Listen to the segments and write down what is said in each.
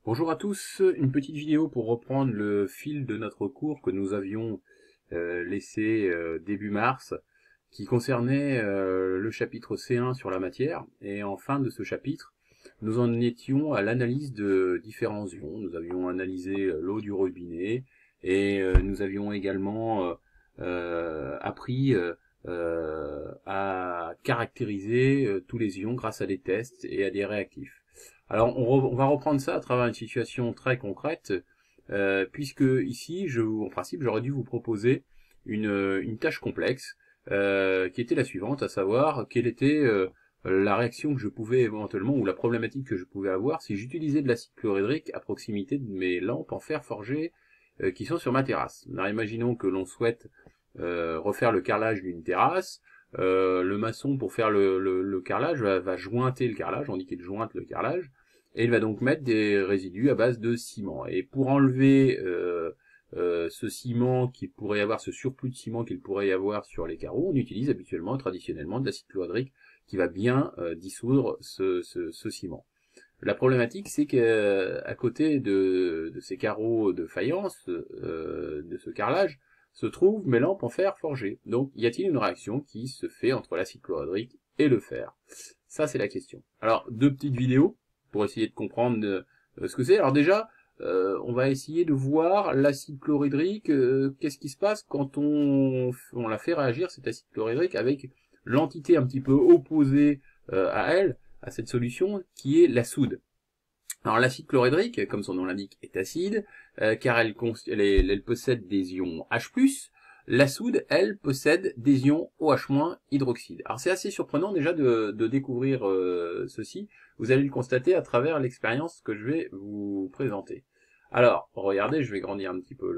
Bonjour à tous, une petite vidéo pour reprendre le fil de notre cours que nous avions laissé début mars, qui concernait le chapitre C1 sur la matière, et en fin de ce chapitre, nous en étions à l'analyse de différents ions. Nous avions analysé l'eau du robinet, et nous avions également appris à caractériser tous les ions grâce à des tests et à des réactifs. Alors, on va reprendre ça à travers une situation très concrète, puisque ici, en principe, j'aurais dû vous proposer une tâche complexe, qui était la suivante, à savoir quelle était la réaction que je pouvais éventuellement, ou la problématique que je pouvais avoir si j'utilisais de l'acide chlorhydrique à proximité de mes lampes en fer forgé qui sont sur ma terrasse. Alors, imaginons que l'on souhaite refaire le carrelage d'une terrasse. Le maçon, pour faire le carrelage, va jointer le carrelage, on dit qu'il jointe le carrelage, et il va donc mettre des résidus à base de ciment. Et pour enlever ce ciment qu'il pourrait y avoir, ce surplus de ciment qu'il pourrait y avoir sur les carreaux, on utilise habituellement, traditionnellement, de l'acide chlorhydrique qui va bien dissoudre ce ciment. La problématique, c'est qu'à côté de ces carreaux de faïence, de ce carrelage, se trouvent mes lampes en fer forgé. Donc, y a-t-il une réaction qui se fait entre l'acide chlorhydrique et le fer? Ça, c'est la question. Alors, deux petites vidéos pour essayer de comprendre ce que c'est. Alors déjà, on va essayer de voir l'acide chlorhydrique, qu'est-ce qui se passe quand on la fait réagir, cet acide chlorhydrique, avec l'entité un petit peu opposée à elle, à cette solution, qui est la soude. Alors l'acide chlorhydrique, comme son nom l'indique, est acide, car elle possède des ions H+. La soude, elle, possède des ions OH- hydroxyde. Alors c'est assez surprenant déjà de découvrir ceci. Vous allez le constater à travers l'expérience que je vais vous présenter. Alors, regardez, je vais grandir un petit peu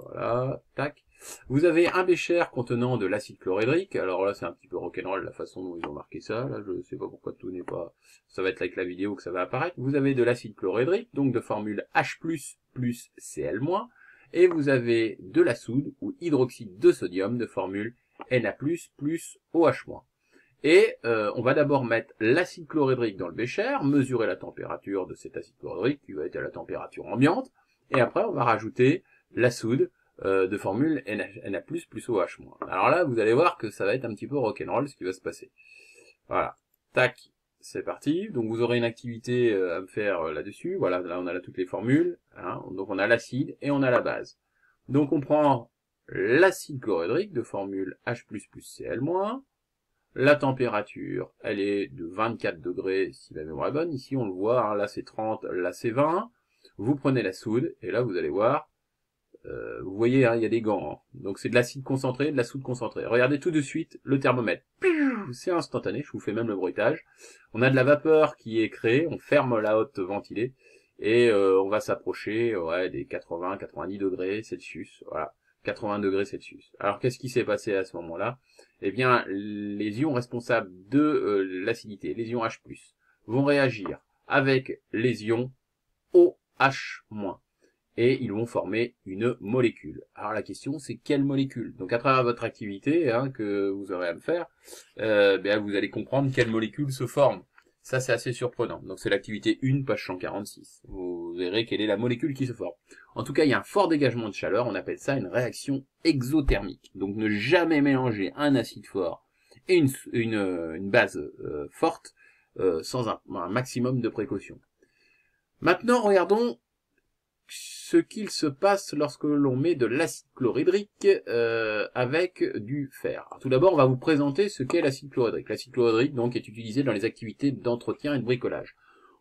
voilà, tac. Vous avez un bécher contenant de l'acide chlorhydrique. Alors là, c'est un petit peu rock'n'roll la façon dont ils ont marqué ça. Là, je sais pas pourquoi tout n'est pas... Ça va être avec la vidéo que ça va apparaître. Vous avez de l'acide chlorhydrique, donc de formule H+, plus Cl-, et vous avez de la soude, ou hydroxyde de sodium, de formule Na+, plus OH-. Et on va d'abord mettre l'acide chlorhydrique dans le bécher, mesurer la température de cet acide chlorhydrique, qui va être à la température ambiante, et après on va rajouter la soude de formule Na+, plus OH-. Alors là, vous allez voir que ça va être un petit peu rock'n'roll ce qui va se passer. Voilà, tac, c'est parti. Donc vous aurez une activité à me faire là-dessus. Voilà, là on a là toutes les formules. Hein. Donc on a l'acide et on a la base. Donc on prend l'acide chlorhydrique de formule H+, plus Cl-. La température, elle est de 24 degrés si la mémoire est bonne. Ici, on le voit, hein, là c'est 30, là c'est 20. Vous prenez la soude, et là vous allez voir, vous voyez, hein, il y a des gants. Hein. Donc c'est de l'acide concentré, de la soude concentrée. Regardez tout de suite le thermomètre. C'est instantané, je vous fais même le bruitage. On a de la vapeur qui est créée, on ferme la hotte ventilée, et on va s'approcher des 80-90 degrés Celsius. Voilà, 80 degrés Celsius. Alors qu'est-ce qui s'est passé à ce moment-là? Eh bien, les ions responsables de l'acidité, les ions H+, vont réagir avec les ions OH-, et ils vont former une molécule. Alors la question, c'est quelle molécule? Donc à travers votre activité hein, que vous aurez à me faire, vous allez comprendre quelle molécule se forme. Ça, c'est assez surprenant. Donc c'est l'activité 1, page 146. Vous verrez quelle est la molécule qui se forme. En tout cas, il y a un fort dégagement de chaleur. On appelle ça une réaction exothermique. Donc ne jamais mélanger un acide fort et une base forte sans un maximum de précaution. Maintenant, regardons ce qu'il se passe lorsque l'on met de l'acide chlorhydrique avec du fer. Alors, tout d'abord, on va vous présenter ce qu'est l'acide chlorhydrique. L'acide chlorhydrique donc est utilisé dans les activités d'entretien et de bricolage.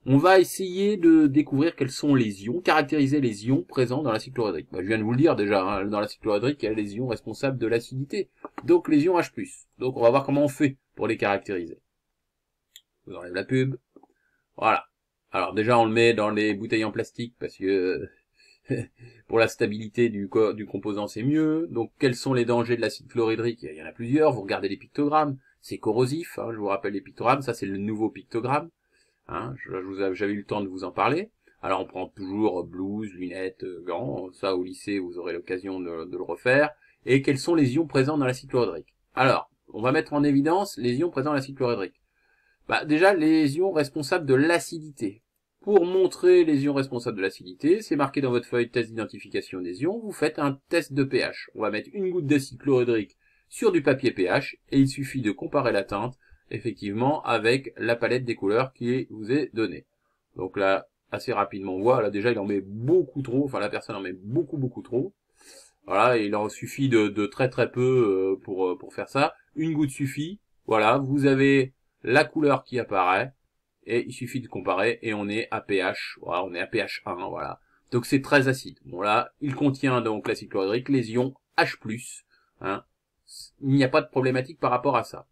On va essayer de découvrir quels sont les ions, caractériser les ions présents dans l'acide chlorhydrique. Je viens de vous le dire déjà, hein, dans l'acide chlorhydrique, il y a les ions responsables de l'acidité, donc les ions H+. Donc on va voir comment on fait pour les caractériser. Je vous enlève la pub. Voilà. Alors déjà on le met dans les bouteilles en plastique parce que pour la stabilité du composant c'est mieux. Donc quels sont les dangers de l'acide chlorhydrique? Il y en a plusieurs, vous regardez les pictogrammes, c'est corrosif, hein, je vous rappelle les pictogrammes, ça c'est le nouveau pictogramme, hein, j'avais eu le temps de vous en parler. Alors on prend toujours blouse, lunettes, gants, ça au lycée vous aurez l'occasion de le refaire. Et quels sont les ions présents dans l'acide chlorhydrique? Alors, on va mettre en évidence les ions présents dans l'acide chlorhydrique. Déjà les ions responsables de l'acidité. pour montrer les ions responsables de l'acidité, c'est marqué dans votre feuille test d'identification des ions, vous faites un test de pH. On va mettre une goutte d'acide chlorhydrique sur du papier pH et il suffit de comparer la teinte, effectivement, avec la palette des couleurs qui vous est donnée. Donc là, assez rapidement, on voit, là déjà il en met beaucoup trop, enfin la personne en met beaucoup trop. Voilà, il en suffit de très peu pour faire ça. Une goutte suffit, voilà, vous avez la couleur qui apparaît, et il suffit de comparer, et on est à pH, voilà, on est à pH 1, voilà. Donc c'est très acide. Bon là, il contient donc l'acide chlorhydrique, les ions H+, hein. Il n'y a pas de problématique par rapport à ça.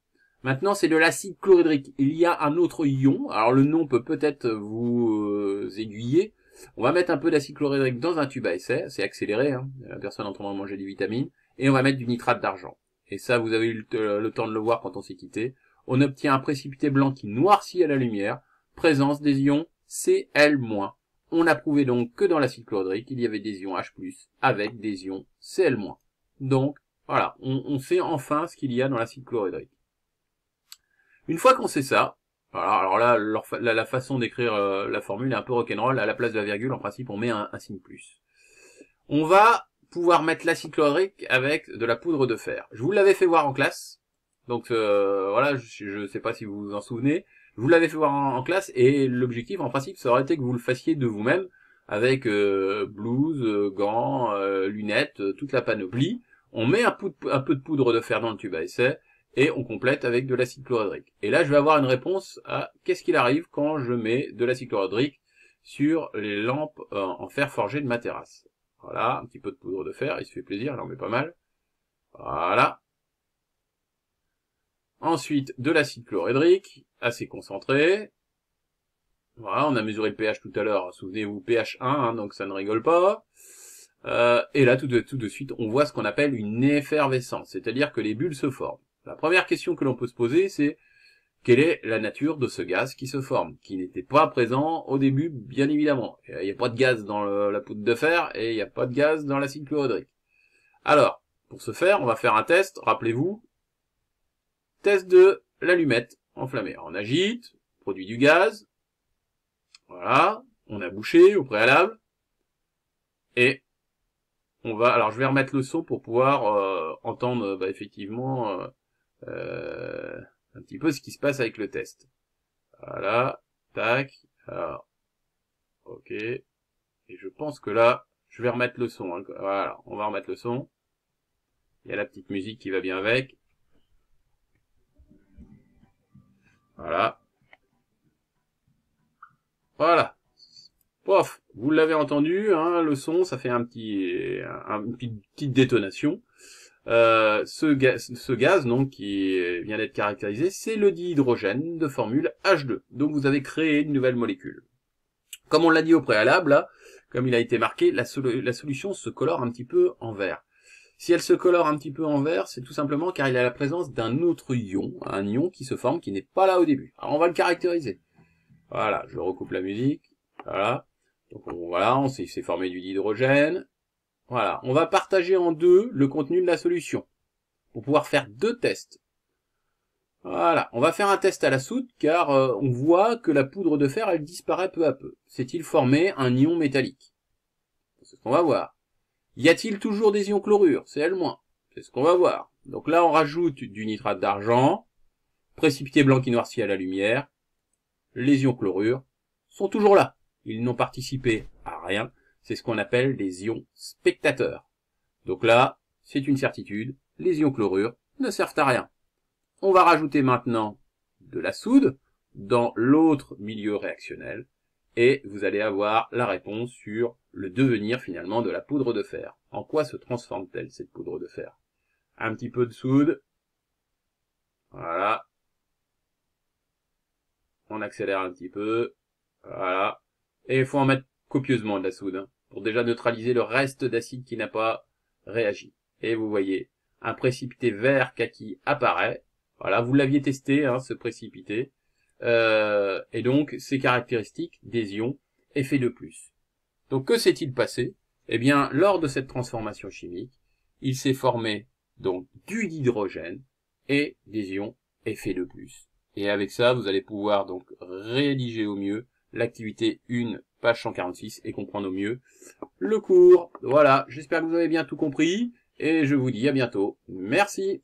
Maintenant, c'est de l'acide chlorhydrique. Il y a un autre ion, alors le nom peut peut-être vous aiguiller. On va mettre un peu d'acide chlorhydrique dans un tube à essai, c'est accéléré, hein. La personne est en train de manger des vitamines, et on va mettre du nitrate d'argent. Et ça, vous avez eu le temps de le voir quand on s'est quitté. On obtient un précipité blanc qui noircit à la lumière, présence des ions Cl-. On a prouvé donc que dans l'acide chlorhydrique, il y avait des ions H+, avec des ions Cl-. Donc, voilà, on sait enfin ce qu'il y a dans l'acide chlorhydrique. Une fois qu'on sait ça, voilà, alors là, la façon d'écrire la formule est un peu rock'n'roll. À la place de la virgule, en principe, on met un signe plus. On va pouvoir mettre l'acide chlorhydrique avec de la poudre de fer. Je vous l'avais fait voir en classe. Donc voilà, je ne sais pas si vous vous en souvenez. Je vous l'avais fait voir en classe et l'objectif, en principe, ça aurait été que vous le fassiez de vous-même avec blouse, gants, lunettes, toute la panoplie. On met un peu de poudre de fer dans le tube à essai et on complète avec de l'acide chlorhydrique. Et là, je vais avoir une réponse à qu'est-ce qu'il arrive quand je mets de l'acide chlorhydrique sur les lampes en fer forgé de ma terrasse. Voilà, un petit peu de poudre de fer, il se fait plaisir, il en met pas mal. Voilà. Ensuite, de l'acide chlorhydrique, assez concentré. Voilà, on a mesuré le pH tout à l'heure, souvenez-vous, pH 1, hein, donc ça ne rigole pas. Et là, tout de suite, on voit ce qu'on appelle une effervescence, c'est-à-dire que les bulles se forment. La première question que l'on peut se poser, c'est quelle est la nature de ce gaz qui se forme, qui n'était pas présent au début, bien évidemment. Il n'y a pas de gaz dans la poudre de fer et il n'y a pas de gaz dans l'acide chlorhydrique. Alors, pour ce faire, on va faire un test, rappelez-vous, test de l'allumette enflammée. On agite, produit du gaz, voilà, on a bouché au préalable, et on va, alors je vais remettre le son pour pouvoir entendre effectivement un petit peu ce qui se passe avec le test. Voilà, tac, alors, ok, et je pense que là, je vais remettre le son, hein. Voilà, on va remettre le son, il y a la petite musique qui va bien avec, voilà, voilà, pof, vous l'avez entendu, hein, le son, ça fait une petite détonation. Ce gaz donc qui vient d'être caractérisé, c'est le dihydrogène de formule H2. Donc vous avez créé une nouvelle molécule. Comme on l'a dit au préalable, là, comme il a été marqué, la solution se colore un petit peu en vert. Si elle se colore un petit peu en vert, c'est tout simplement car il y a la présence d'un autre ion, un ion qui se forme, qui n'est pas là au début. Alors on va le caractériser. Voilà, je recoupe la musique. Voilà. Donc voilà, on s'est formé du dihydrogène. Voilà, on va partager en deux le contenu de la solution pour pouvoir faire deux tests. Voilà, on va faire un test à la soude car on voit que la poudre de fer elle disparaît peu à peu. S'est-il formé un ion métallique? C'est ce qu'on va voir. Y a-t-il toujours des ions chlorure, Cl-? C'est ce qu'on va voir. Donc là on rajoute du nitrate d'argent, précipité blanc qui noircit à la lumière. Les ions chlorure sont toujours là. Ils n'ont participé à rien. C'est ce qu'on appelle des ions spectateurs. Donc là, c'est une certitude, les ions chlorure ne servent à rien. On va rajouter maintenant de la soude dans l'autre milieu réactionnel et vous allez avoir la réponse sur le devenir finalement de la poudre de fer. En quoi se transforme-t-elle cette poudre de fer? Un petit peu de soude. Voilà. On accélère un petit peu. Voilà. Et il faut en mettre copieusement de la soude, hein, pour déjà neutraliser le reste d'acide qui n'a pas réagi. Et vous voyez, un précipité vert kaki apparaît. Voilà, vous l'aviez testé, hein, ce précipité. Et donc, ces caractéristiques des ions Fe2+. Donc, que s'est-il passé? Eh bien, lors de cette transformation chimique, il s'est formé donc du dihydrogène et des ions Fe2+. Et avec ça, vous allez pouvoir donc rédiger au mieux l'activité 1, page 146, et comprendre au mieux le cours. Voilà, j'espère que vous avez bien tout compris, et je vous dis à bientôt. Merci.